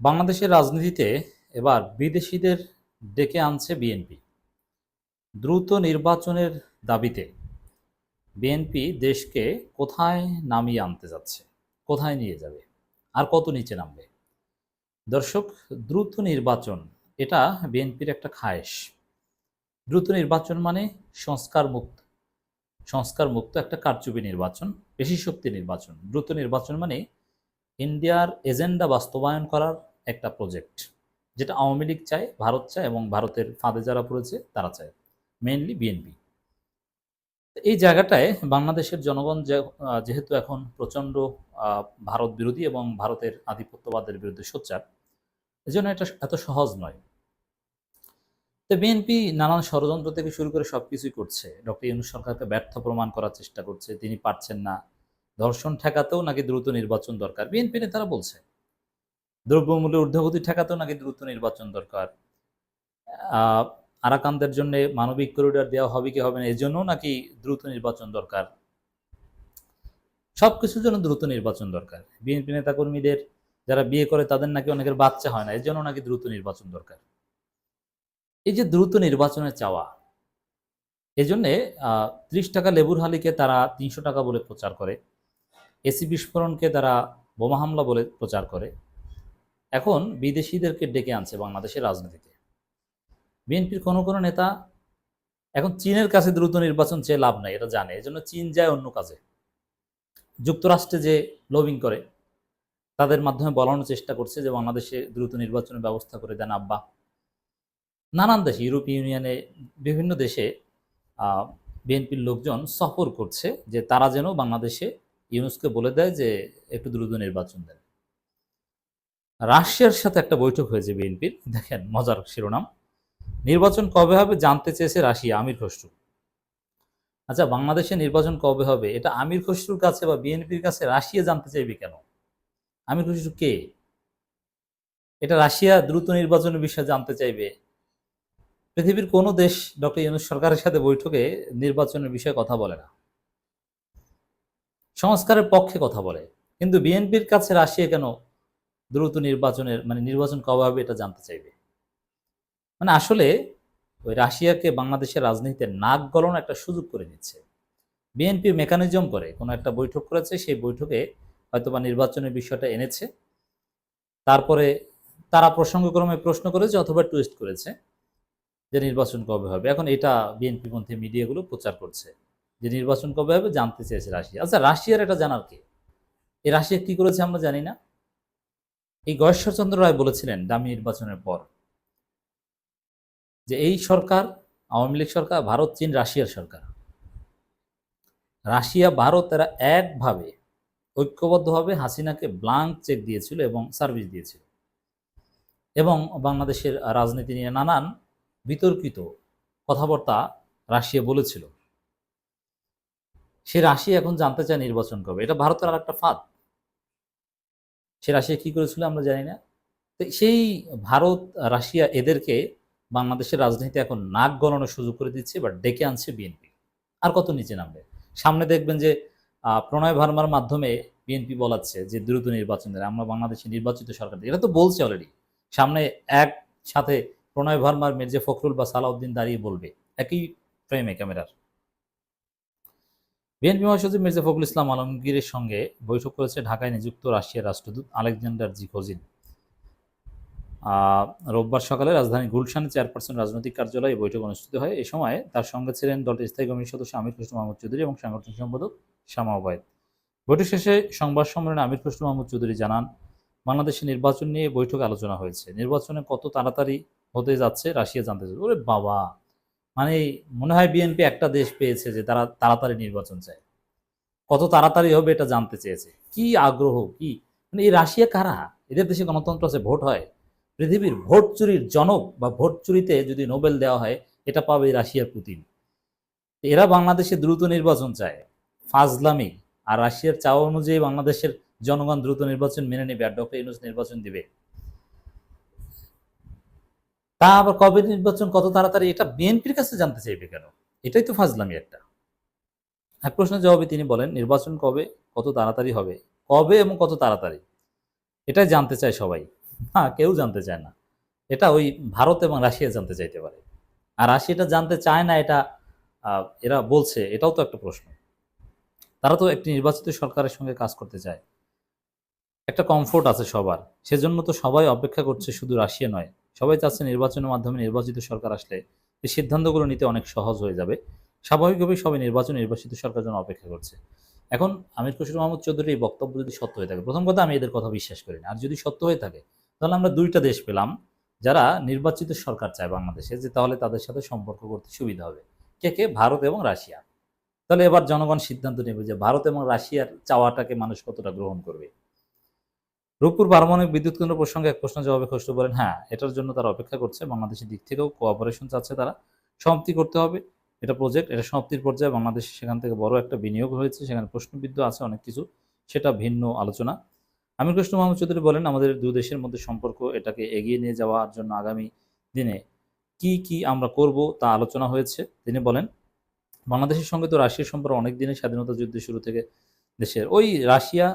বাংলাদেশের রাজনীতিতে এবার বিদেশিদের ডেকে আনছে বিএনপি। দ্রুত নির্বাচনের দাবিতে বিএনপি দেশকে কোথায় নামিয়ে আনতে যাচ্ছে, কোথায় নিয়ে যাবে, আর কত নিচে নামবে? দর্শক, দ্রুত নির্বাচন এটা বিএনপির একটা খায়েশ। দ্রুত নির্বাচন মানে সংস্কার মুক্ত সংস্কার মুক্ত একটা কারচুপি নির্বাচন, পেশি শক্তি নির্বাচন। দ্রুত নির্বাচন মানে ইন্ডিয়ার এজেন্ডা বাস্তবায়ন করার একটা প্রজেক্ট, যেটা আওয়ামী লীগ চায়, ভারত চায়, এবং ভারতের ফাঁদে যারা পড়েছে তারা চায়, মেইনলি বিএনপি। এই জায়গাটায় বাংলাদেশের জনগণ যেহেতু এখন প্রচণ্ড ভারত বিরোধী এবং ভারতের আধিপত্যবাদের বিরুদ্ধে সোচ্চার, এজন্য এটা এত সহজ নয়। তো বিএনপি নানান ষড়যন্ত্র থেকে শুরু করে সবকিছুই করছে। ডক্টর ইউনূস সরকারকে ব্যর্থ প্রমাণ করার চেষ্টা করছে, তিনি পারছেন না। ধর্ষণ ঠেকাতেও নাকি দ্রুত নির্বাচন দরকার, বিএনপি নেতারা বলছে। দ্রব্যমূল্যের ঊর্ধ্বগতি ঠেকাতেও নাকি দ্রুত নির্বাচন দরকার। আরাকানদের জন্য মানবিক করিডর দেওয়া হবে কি হবে না, এই জন্যও নাকি দ্রুত নির্বাচন দরকার। সবকিছুর জন্য দ্রুত নির্বাচন দরকার। বিএনপি নেতাকর্মীদের যারা বিয়ে করে তাদের নাকি অনেকের বাচ্চা হয় না, এর জন্য নাকি দ্রুত নির্বাচন দরকার। এই যে দ্রুত নির্বাচনের চাওয়া, এই জন্যে 30 টাকা লেবুর হালিকে তারা 300 টাকা বলে প্রচার করে, এসি বিস্ফোরণকে তারা বোমা হামলা বলে প্রচার করে। এখন বিদেশিদেরকে ডেকে আনছে বাংলাদেশের রাজনীতিতে। বিএনপির কোনো কোনো নেতা এখন চীনের কাছে দ্রুত নির্বাচন চেয়ে লাভ নাই, এটা জানে, এজন্য চীন যায় অন্য কাজে। যুক্তরাষ্ট্রে যে লবিং করে, তাদের মাধ্যমে বলানোর চেষ্টা করছে যে বাংলাদেশে দ্রুত নির্বাচনের ব্যবস্থা করে দেন আব্বা। নানান দেশে, ইউরোপীয় ইউনিয়নে, বিভিন্ন দেশে বিএনপির লোকজন সফর করছে যে তারা যেন বাংলাদেশে ইউনূসকে বলে দেয় যে একটু দ্রুত নির্বাচন দেন। রাশিয়ার সাথে একটা বৈঠক হয়েছে বিএনপির, দেখেন মজার শিরোনাম, নির্বাচন কবে হবে জানতে চেয়েছে রাশিয়া, আমির খসরু। আচ্ছা, বাংলাদেশে নির্বাচন কবে হবে এটা আমির খসরুর কাছে বা বিএনপির কাছে রাশিয়া জানতে চাইবে কেন? আমির খসরু কে? এটা রাশিয়া দ্রুত নির্বাচনের বিষয়ে জানতে চাইবে? পৃথিবীর কোনো দেশ ডক্টর ইউনূস সরকারের সাথে বৈঠকে নির্বাচনের বিষয়ে কথা বলে না, সংস্কারের পক্ষে কথা বলে। কিন্তু বিএনপির কাছে রাশিয়া কেন দ্রুত নির্বাচনের নির্বাচন কবে হবে এটা জানতে চাইবে? আসলে ওই রাশিয়াকে বাংলাদেশের রাজনীতিতে নাক গলানোর একটা সুযোগ করে দিচ্ছে বিএনপি। মেকানিজম করে কোনো একটা বৈঠক করেছে, সেই বৈঠকে হয়তোবা নির্বাচনের বিষয়টা এনেছে, তারপরে তারা প্রসঙ্গক্রমে প্রশ্ন করেছে অথবা টুইস্ট করেছে যে নির্বাচন কবে হবে। এখন এটা বিএনপি পন্থী মিডিয়াগুলো প্রচার করছে যে নির্বাচন কবে হবে জানতে চেয়েছে রাশিয়া। আচ্ছা, রাশিয়ার এটা জানার কে? এই রাশিয়া কি করেছে আমরা জানি না। এই গয়েশ্বরচন্দ্র রায় বলেছিলেন দামি নির্বাচনের পর যে এই সরকার, আওয়ামী লীগ সরকার, ভারত, চীন, রাশিয়ার সরকার। রাশিয়া, ভারত এরা একভাবে ঐক্যবদ্ধভাবে হাসিনাকে ব্লাঙ্ক চেক দিয়েছিল এবং সার্ভিস দিয়েছিল, এবং বাংলাদেশের রাজনীতি নিয়ে নানান বিতর্কিত কথাবার্তা রাশিয়া বলেছিল। সে রাশিয়া এখন জানতে চায় নির্বাচন কবে। এটা ভারতের আর একটা ফাঁদ। সে রাশিয়া কি করেছিল আমরা জানি না। তো সেই ভারত, রাশিয়া এদেরকে বাংলাদেশের রাজনীতি এখন নাক গলানোর সুযোগ করে দিচ্ছে, বা ডেকে আনছে বিএনপি। আর কত নিচে নামবে? সামনে দেখবেন যে প্রণয় ভার্মার মাধ্যমে বিএনপি বলাচ্ছে যে দ্রুত নির্বাচন দেয়, আমরা বাংলাদেশে নির্বাচিত সরকার, এটা তো বলছে অলরেডি। সামনে একসাথে প্রণয় ভার্মার, মির্জা ফখরুল বা সালাউদ্দিন দাঁড়িয়ে বলবে একই ফ্রেমে ক্যামেরার। বিএনপি মহাসচিব মির্জা ফখরুল ইসলাম আলমগীরের সঙ্গে বৈঠক করেছে ঢাকায় নিযুক্ত রাশিয়ার রাষ্ট্রদূত আলেকজান্ডার জিকোজিন। রোববার সকালে রাজধানী গুলশানে চেয়ারপারসন রাজনৈতিক কার্যালয়ে বৈঠক অনুষ্ঠিত হয়। এই সময় তার সঙ্গে ছিলেন দলটির স্থায়ী কমিটির সদস্য আমির খসরু মাহমুদ চৌধুরী এবং সাংগঠনিক সম্পাদক শামা ওবায়েদ। বৈঠক শেষে সংবাদ সম্মেলনে আমির খসরু মাহমুদ চৌধুরী জানান, বাংলাদেশের নির্বাচন নিয়ে বৈঠকে আলোচনা হয়েছে। নির্বাচনে কত তাড়াতাড়ি হতে যাচ্ছে রাশিয়া জানতে চায়। ওরে বাবা, মনে হয় বিএনপি একটা দেশ পেয়েছে যে তারা তাড়াতাড়ি নির্বাচন চায়। কত তাড়াতাড়ি হবে এটা জানতে চেয়েছে। কি আগ্রহ! কি এই রাশিয়া কারা? এদের দেশে গণতন্ত্র আছে, ভোট হয়। পৃথিবীর ভোট চুরির জনক বা ভোট চুরিতে যদি নোবেল দেওয়া হয়, এটা পাবে রাশিয়ার পুতিন। এরা বাংলাদেশে দ্রুত নির্বাচন চায়, ফাজলামি। আর রাশিয়ার চাওয়া অনুযায়ী বাংলাদেশের জনগণ দ্রুত নির্বাচন মেনে নেবে, আর ডক্টর ইউনূস নির্বাচন দিবে। তা আবার কবে নির্বাচন, কত তাড়াতাড়ি, এটা বিএনপির কাছে জানতে চাইবে কেন? এটাই তো ফাজলামি একটা। এক প্রশ্নের জবাবে তিনি বলেন, নির্বাচন কবে, কত তাড়াতাড়ি হবে, কবে এবং কত তাড়াতাড়ি, এটাই জানতে চায় সবাই। না, কেউ জানতে চায় না। এটা ওই ভারত এবং রাশিয়া জানতে চাইতে পারে। আর রাশিয়া এটা জানতে চায় না, এটা এরা বলছে, এটাও তো একটা প্রশ্ন। তারা তো একটি নির্বাচিত সরকারের সঙ্গে কাজ করতে চায়। একটা কমফোর্ট আছে সবার। সেজন্য তো সবাই অপেক্ষা করছে, শুধু রাশিয়া নয়। সবাই চাচ্ছে নির্বাচনের মাধ্যমে নির্বাচিত সরকার আসলে এই সিদ্ধান্তগুলো নিতে অনেক সহজ হয়ে যাবে। স্বাভাবিকভাবেই সবাই নির্বাচিত সরকারের জন্য অপেক্ষা করছে। এখন আমির খসরু মাহমুদ চৌধুরীর এই বক্তব্য যদি সত্য হয়ে থাকে, প্রথম কথা আমি এদের কথা বিশ্বাস করি না। আর যদি সত্য হয়ে থাকে, তাহলে আমরা ২ টা দেশ পেলাম যারা নির্বাচিত সরকার চায় বাংলাদেশে, যে তাহলে তাদের সাথে সম্পর্ক করতে সুবিধা হবে। কে, কে? ভারত এবং রাশিয়া। তাহলে এবার জনগণ সিদ্ধান্ত নেবে যে ভারত এবং রাশিয়ার চাওয়াটাকে মানুষ কতটা গ্রহণ করবে। রূপপুর পারমাণবিক বিদ্যুৎ কেন্দ্র প্রসঙ্গে এক প্রশ্নের জবাবে খসরু বলেন, হ্যাঁ, এটার জন্য তারা অপেক্ষা করছে। বাংলাদেশের দিক থেকেও কোঅপারেশন চাচ্ছে তারা। সমাপ্তি করতে হবে। এটা প্রজেক্ট, এটা সমাপ্তির পর্যায়ে। বাংলাদেশ সেখান থেকে বড় একটা বিনিয়োগ হয়েছে। সেখানে প্রশ্নবিদ্ধ আছে অনেক কিছু। সেটা ভিন্ন আলোচনা। আমির খসরু মাহমুদ চৌধুরী বলেন, আমাদের ২ দেশের মধ্যে সম্পর্ক, এটাকে এগিয়ে নিয়ে যাওয়ার জন্য আগামী দিনে কি আমরা করব তা আলোচনা হয়েছে। তিনি বলেন, বাংলাদেশের সঙ্গে তো রাশিয়ার সম্পর্ক অনেক দিনের, স্বাধীনতা যুদ্ধের শুরু থেকে দেশের। ওই রাশিয়া,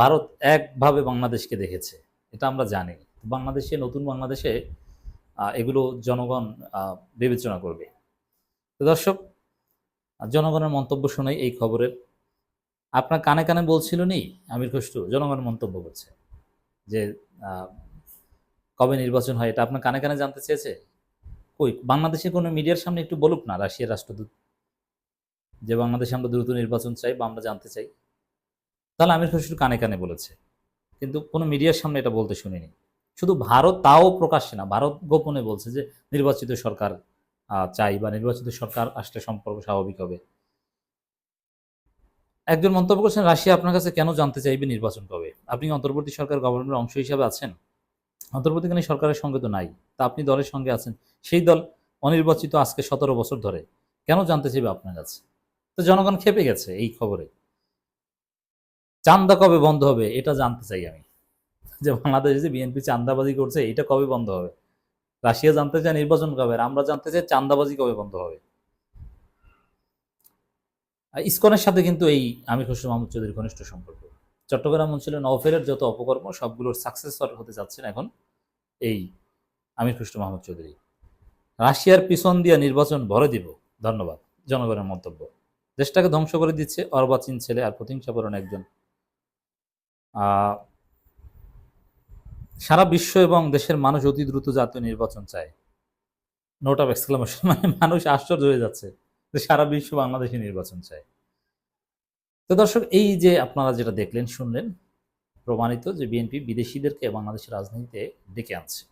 ভারত একভাবে বাংলাদেশকে দেখেছে, এটা আমরা জানি। বাংলাদেশে, নতুন বাংলাদেশে এগুলো জনগণ বিবেচনা করবে। তো দর্শক, জনগণের মন্তব্য শোনাই এই খবরের। আপনার কানে কানে বলছিল নি আমির খসরু, জনগণ মন্তব্য করছে যে আহ, কবে নির্বাচন হয় এটা আপনার কানে কানে জানতে চেয়েছে। কই, বাংলাদেশের কোনো মিডিয়ার সামনে একটু বলুক না রাশিয়ার রাষ্ট্রদূত যে বাংলাদেশে আমরা দ্রুত নির্বাচন চাই বা আমরা জানতে চাই। তাহলে আমির খসরু কানে কানে বলেছে, কিন্তু কোনো মিডিয়ার সামনে এটা বলতে শুনিনি। শুধু ভারত, তাও প্রকাশ্যে না, ভারত গোপনে বলছে যে নির্বাচিত সরকার চাই বা নির্বাচিত সরকার আসলে সম্পর্ক স্বাভাবিক হবে। একজন মন্তব্য করছেন, রাশিয়া আপনার কাছে কেন জানতে চাইবে নির্বাচন কবে? আপনি কি অন্তর্বর্তী সরকার গভর্নমেন্টের অংশ হিসাবে আছেন? অন্তর্বর্তীকালীন সরকারের সঙ্গে তো নাই। তা আপনি দলের সঙ্গে আছেন। সেই দল অনির্বাচিত আজকে ১৭ বছর ধরে। কেন জানতে চাইবে আপনার কাছে? তো জনগণ খেপে গেছে এই খবরে। চান্দা কবে বন্ধ হবে এটা জানতে চাই আমি। যে বাংলাদেশে যে বিএনপি চান্দাবাজি করছে, এটা কবে বন্ধ হবে? রাশিয়া জানতে চায় নির্বাচন কবে, আর আমরা জানতে চাই চান্দাবাজি কবে বন্ধ হবে। ইসকনের সাথে কিন্তু এই আমির খসরু মাহমুদ চৌধুরীর ঘনিষ্ঠ সম্পর্ক। চট্টগ্রাম অঞ্চলে নওফেরের যত অপকর্ম, সবগুলোর সাকসেসর হতে যাচ্ছেন এখন এই আমির খসরু মাহমুদ চৌধুরী। রাশিয়ার পিছন দিয়ে নির্বাচন ভরে দিব। ধন্যবাদ। জনগণের মন্তব্য। দেশটাকে ধ্বংস করে দিচ্ছে অর্বাচীন ছেলে আর প্রতিহিংসাপরায়ণ একজন। আহ সারা বিশ্ব এবং দেশের মানুষ অতি দ্রুত জাতীয় নির্বাচন চায়। Note of exclamation. মানে মানুষ আশ্চর্য হয়ে যাচ্ছে যে সারা বিশ্ব বাংলাদেশে নির্বাচন চায়। তো দর্শক, এই যে আপনারা যেটা দেখলেন, শুনলেন, প্রমাণিত যে বিএনপি বিদেশিদেরকে বাংলাদেশের রাজনীতিতে ডেকে আনছে।